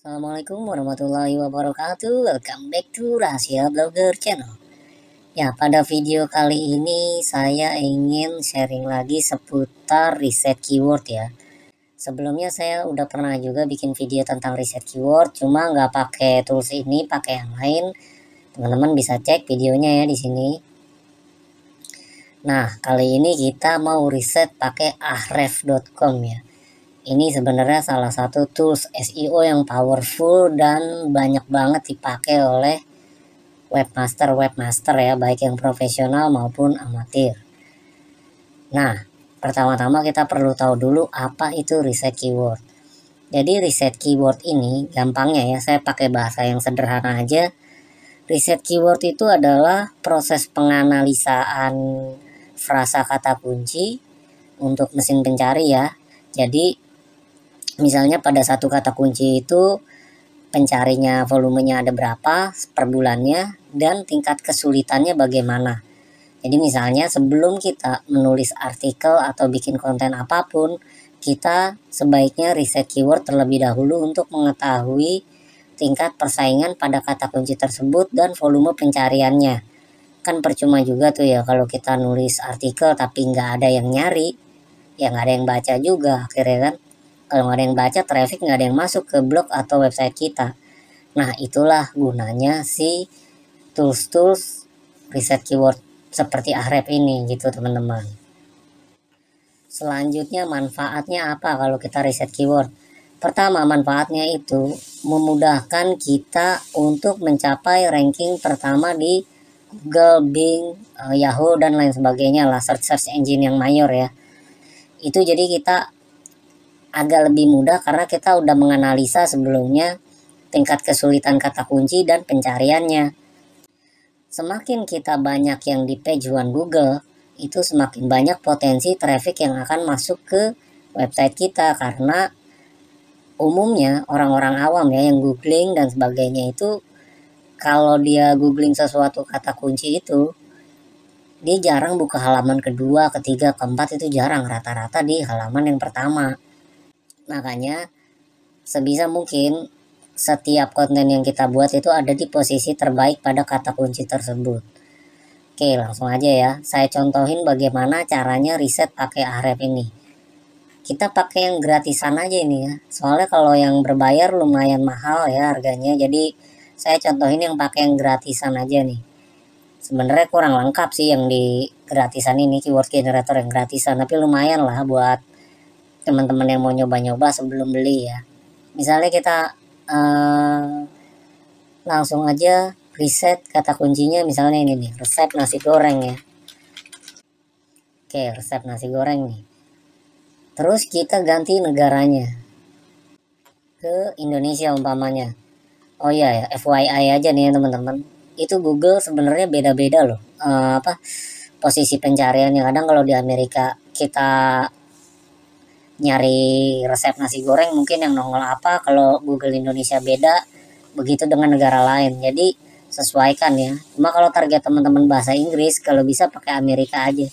Assalamualaikum warahmatullahi wabarakatuh. Welcome back to Rahasia Blogger Channel. Ya, pada video kali ini saya ingin sharing lagi seputar riset keyword ya. Sebelumnya saya udah pernah juga bikin video tentang riset keyword, cuma nggak pakai tools ini, pakai yang lain. Teman-teman bisa cek videonya ya di sini. Nah, kali ini kita mau riset pakai ahref.com ya. Ini sebenarnya salah satu tools SEO yang powerful dan banyak banget dipakai oleh webmaster ya, baik yang profesional maupun amatir. Nah, pertama-tama kita perlu tahu dulu apa itu riset keyword. Jadi riset keyword ini gampangnya ya, saya pakai bahasa yang sederhana aja. Riset keyword itu adalah proses penganalisaan frasa kata kunci untuk mesin pencari ya. Jadi misalnya pada satu kata kunci itu pencarinya volumenya ada berapa per bulannya dan tingkat kesulitannya bagaimana. Jadi misalnya sebelum kita menulis artikel atau bikin konten apapun, kita sebaiknya riset keyword terlebih dahulu untuk mengetahui tingkat persaingan pada kata kunci tersebut dan volume pencariannya. Kan percuma juga tuh ya kalau kita nulis artikel tapi nggak ada yang nyari, ya nggak ada yang baca juga akhirnya kan. Kalau nggak ada yang baca, traffic nggak ada yang masuk ke blog atau website kita. Nah, itulah gunanya si tools-tools riset keyword seperti Ahref ini gitu teman-teman. Selanjutnya manfaatnya apa kalau kita riset keyword? Pertama, manfaatnya itu memudahkan kita untuk mencapai ranking pertama di Google, Bing, Yahoo dan lain sebagainya lah, search engine yang mayor ya. Itu jadi kita agak lebih mudah karena kita udah menganalisa sebelumnya tingkat kesulitan kata kunci dan pencariannya. Semakin kita banyak yang di page one Google, itu semakin banyak potensi traffic yang akan masuk ke website kita, karena umumnya orang-orang awam ya yang googling dan sebagainya itu, kalau dia googling sesuatu kata kunci itu, dia jarang buka halaman kedua, ketiga, keempat, itu jarang, rata-rata di halaman yang pertama. Makanya sebisa mungkin setiap konten yang kita buat itu ada di posisi terbaik pada kata kunci tersebut. Oke, langsung aja ya. Saya contohin bagaimana caranya riset pakai Ahref ini. Kita pakai yang gratisan aja ini ya. Soalnya kalau yang berbayar lumayan mahal ya harganya. Jadi saya contohin yang pakai yang gratisan aja nih. Sebenarnya kurang lengkap sih yang di gratisan ini, keyword generator yang gratisan, tapi lumayan lah buat teman-teman yang mau nyoba-nyoba sebelum beli ya. Misalnya kita langsung aja riset kata kuncinya, misalnya ini nih, resep nasi goreng ya. Oke, resep nasi goreng nih. Terus kita ganti negaranya ke Indonesia umpamanya. Oh iya ya, FYI aja nih ya teman-teman. Itu Google sebenarnya beda-beda loh. Posisi pencariannya. Kadang kalau di Amerika kita nyari resep nasi goreng mungkin yang nongol apa, kalau Google Indonesia beda, begitu dengan negara lain. Jadi sesuaikan ya. Cuma kalau target teman-teman bahasa Inggris, kalau bisa pakai Amerika aja.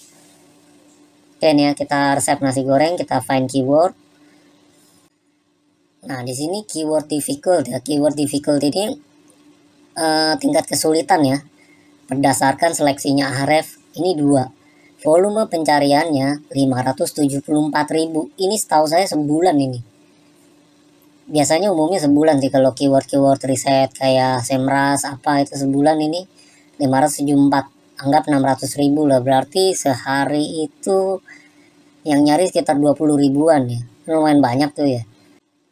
Oke nih ya, kita resep nasi goreng, kita find keyword. Nah, di sini keyword difficult ya. Keyword difficult ini tingkat kesulitan ya. Berdasarkan seleksinya Ahref, ini 2. Volume pencariannya 574.000. Ini setahu saya sebulan ini. Biasanya umumnya sebulan sih kalau keyword riset kayak Semras apa itu, sebulan ini 574. Anggap 600.000 lah. Berarti sehari itu yang nyari sekitar 20 ribuan ya. Lumayan banyak tuh ya.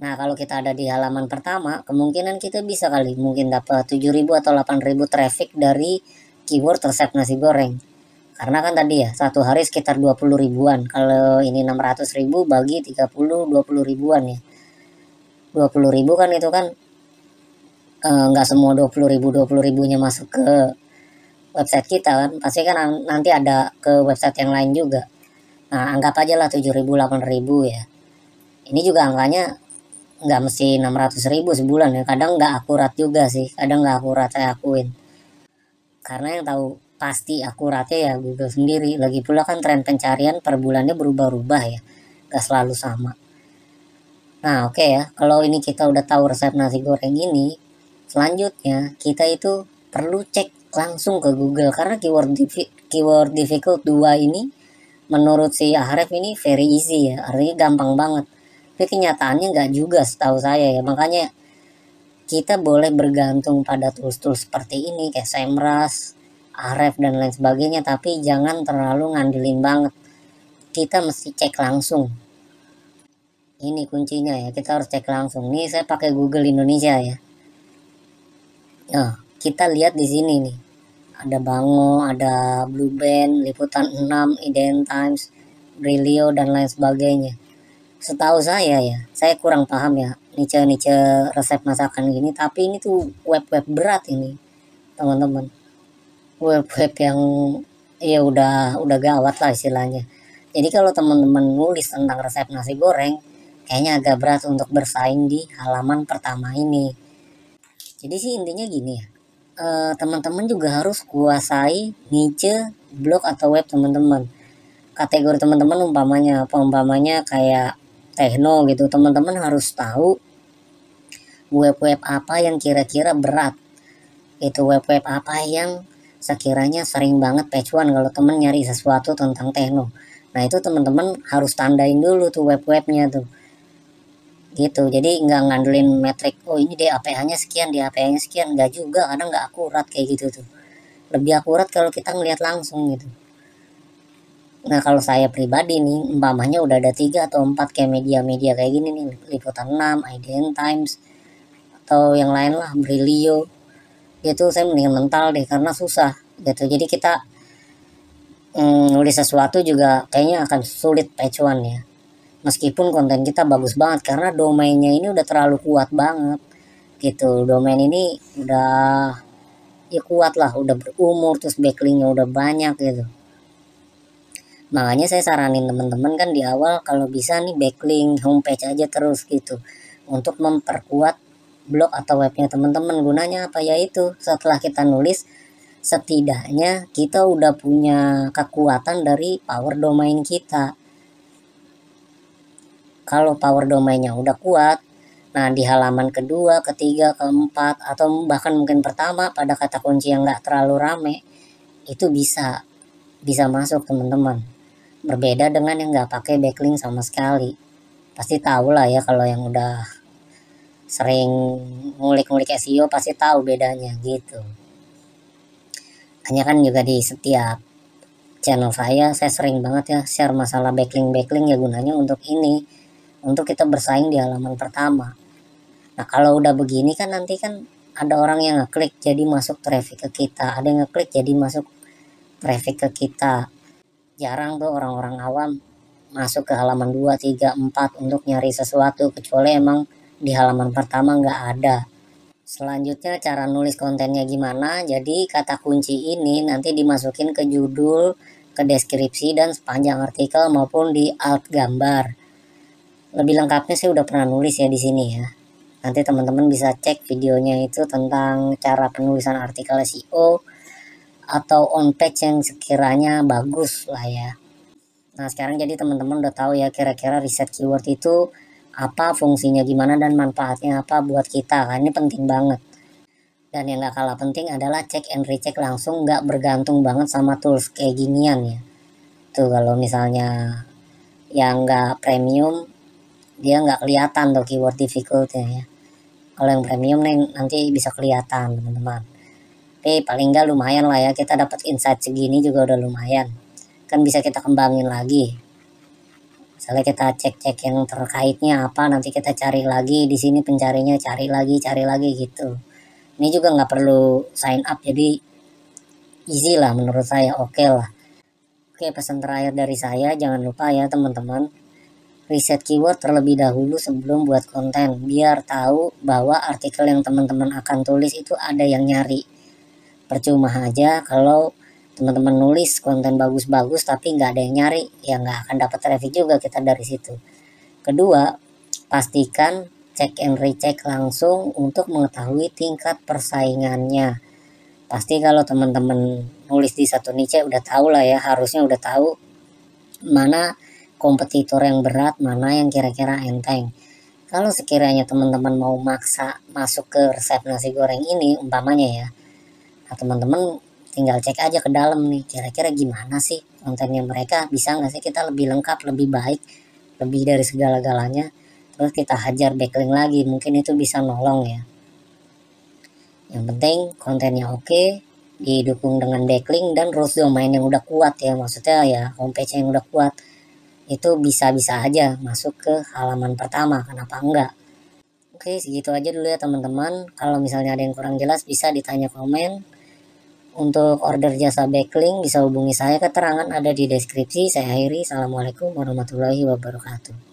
Nah, kalau kita ada di halaman pertama, kemungkinan kita bisa kali mungkin dapat 7.000 atau 8.000 traffic dari keyword resep nasi goreng. Karena kan tadi ya, satu hari sekitar 20 ribuan. Kalau ini 600.000 bagi 30, 20 ribuan ya. 20 ribu kan itu kan nggak semua 20 ribunya masuk ke website kita kan. Pasti kan nanti ada ke website yang lain juga. Nah, anggap aja lah 7.000, 8.000 ya. Ini juga angkanya nggak mesti 600.000 sebulan ya. Kadang nggak akurat juga sih. Kadang nggak akurat, saya akuin. Karena yang tahu pasti akuratnya ya Google sendiri. Lagi pula kan tren pencarian per bulannya berubah-ubah ya. Nggak selalu sama. Nah oke ya, kalau ini kita udah tahu resep nasi goreng ini, selanjutnya kita itu perlu cek langsung ke Google, karena keyword difficult 2 ini menurut si Ahref ini very easy ya, artinya gampang banget. Tapi kenyataannya nggak juga setahu saya ya, makanya kita boleh bergantung pada tools-tools seperti ini kayak SEMrush, Ahref dan lain sebagainya, tapi jangan terlalu ngandelin banget. Kita mesti cek langsung. Ini kuncinya ya, kita harus cek langsung. Nih saya pakai Google Indonesia ya. Nah, kita lihat di sini nih. Ada Bango, ada Blue Band, Liputan 6, Iden Times, Brilio dan lain sebagainya. Setahu saya ya, saya kurang paham ya niche-niche resep masakan gini, tapi ini tuh web-web berat ini, teman-teman. Web-web yang ya udah gawat lah istilahnya. Jadi kalau teman-teman nulis tentang resep nasi goreng, kayaknya agak berat untuk bersaing di halaman pertama ini. Jadi sih intinya gini ya, teman-teman juga harus kuasai niche blog atau web teman-teman. Kategori teman-teman umpamanya apa, umpamanya kayak tekno gitu, teman-teman harus tahu web-web apa yang kira-kira berat, itu web-web apa yang sekiranya sering banget pecuan kalau temen nyari sesuatu tentang tekno. Nah itu teman-teman harus tandain dulu tuh web-webnya tuh gitu. Jadi nggak ngandelin metrik, oh ini DAPH-nya sekian, DAPH-nya sekian, nggak juga, kadang nggak akurat kayak gitu tuh. Lebih akurat kalau kita ngeliat langsung gitu. Nah kalau saya pribadi nih, umpamanya udah ada 3 atau 4 kayak media-media kayak gini nih, Liputan 6, IDN Times, atau yang lain lah, Brilio, itu saya mendingan mental deh karena susah gitu. Jadi kita nulis sesuatu juga kayaknya akan sulit pecuan ya. Meskipun konten kita bagus banget karena domainnya ini udah terlalu kuat banget gitu. Domain ini udah ya kuat lah, udah berumur, terus backlinknya udah banyak gitu. Makanya saya saranin teman-teman kan di awal kalau bisa nih backlink homepage aja terus gitu untuk memperkuat blog atau webnya teman-teman. Gunanya apa ya, itu setelah kita nulis setidaknya kita udah punya kekuatan dari power domain kita. Kalau power domainnya udah kuat, nah di halaman kedua, ketiga, keempat, atau bahkan mungkin pertama pada kata kunci yang nggak terlalu rame, itu bisa masuk teman-teman. Berbeda dengan yang nggak pakai backlink sama sekali. Pasti tahu lah ya, kalau yang udah sering ngulik-ngulik SEO pasti tahu bedanya gitu. Hanya kan juga di setiap channel saya sering banget ya share masalah backlink ya, gunanya untuk ini, untuk kita bersaing di halaman pertama. Nah kalau udah begini kan nanti kan ada orang yang ngeklik jadi masuk traffic ke kita, ada yang ngeklik jadi masuk traffic ke kita. Jarang tuh orang-orang awam masuk ke halaman 2, 3, 4 untuk nyari sesuatu, kecuali emang di halaman pertama nggak ada. Selanjutnya cara nulis kontennya gimana, jadi kata kunci ini nanti dimasukin ke judul, ke deskripsi, dan sepanjang artikel maupun di alt gambar. Lebih lengkapnya saya udah pernah nulis ya di sini ya. Nanti teman-teman bisa cek videonya itu tentang cara penulisan artikel SEO atau on page yang sekiranya bagus lah ya. Nah sekarang jadi teman-teman udah tahu ya kira-kira riset keyword itu apa, fungsinya gimana, dan manfaatnya apa buat kita. Kan ini penting banget. Dan yang gak kalah penting adalah cek and recheck langsung, gak bergantung banget sama tools kayak ginian ya. Tuh kalau misalnya yang gak premium, dia nggak kelihatan tuh keyword difficultnya ya. Kalau yang premium nih nanti bisa kelihatan teman-teman. Tapi paling nggak lumayan lah ya, kita dapat insight segini juga udah lumayan. Kan bisa kita kembangin lagi. Misalnya kita cek-cek yang terkaitnya apa, nanti kita cari lagi di sini, pencarinya cari lagi gitu. Ini juga nggak perlu sign up, jadi easy lah menurut saya, oke lah. Oke, pesan terakhir dari saya, jangan lupa ya teman-teman, riset keyword terlebih dahulu sebelum buat konten, biar tahu bahwa artikel yang teman-teman akan tulis itu ada yang nyari. Percuma aja kalau teman-teman nulis konten bagus-bagus tapi nggak ada yang nyari, ya nggak akan dapat traffic juga kita dari situ. Kedua, pastikan cek and recheck langsung untuk mengetahui tingkat persaingannya. Pasti kalau teman-teman nulis di satu niche udah tahu lah ya, harusnya udah tahu mana kompetitor yang berat, mana yang kira-kira enteng. Kalau sekiranya teman-teman mau maksa masuk ke resep nasi goreng ini umpamanya ya, nah teman-teman tinggal cek aja ke dalam nih, kira-kira gimana sih kontennya mereka, bisa nggak sih kita lebih lengkap, lebih baik, lebih dari segala-galanya, terus kita hajar backlink lagi, mungkin itu bisa nolong ya. Yang penting kontennya oke, didukung dengan backlink dan rules domain yang udah kuat ya, maksudnya ya homepage yang udah kuat, itu bisa-bisa aja masuk ke halaman pertama, kenapa enggak. Oke, segitu aja dulu ya teman-teman. Kalau misalnya ada yang kurang jelas bisa ditanya komen. Untuk order jasa backlink bisa hubungi saya, keterangan ada di deskripsi. Saya akhiri, assalamualaikum warahmatullahi wabarakatuh.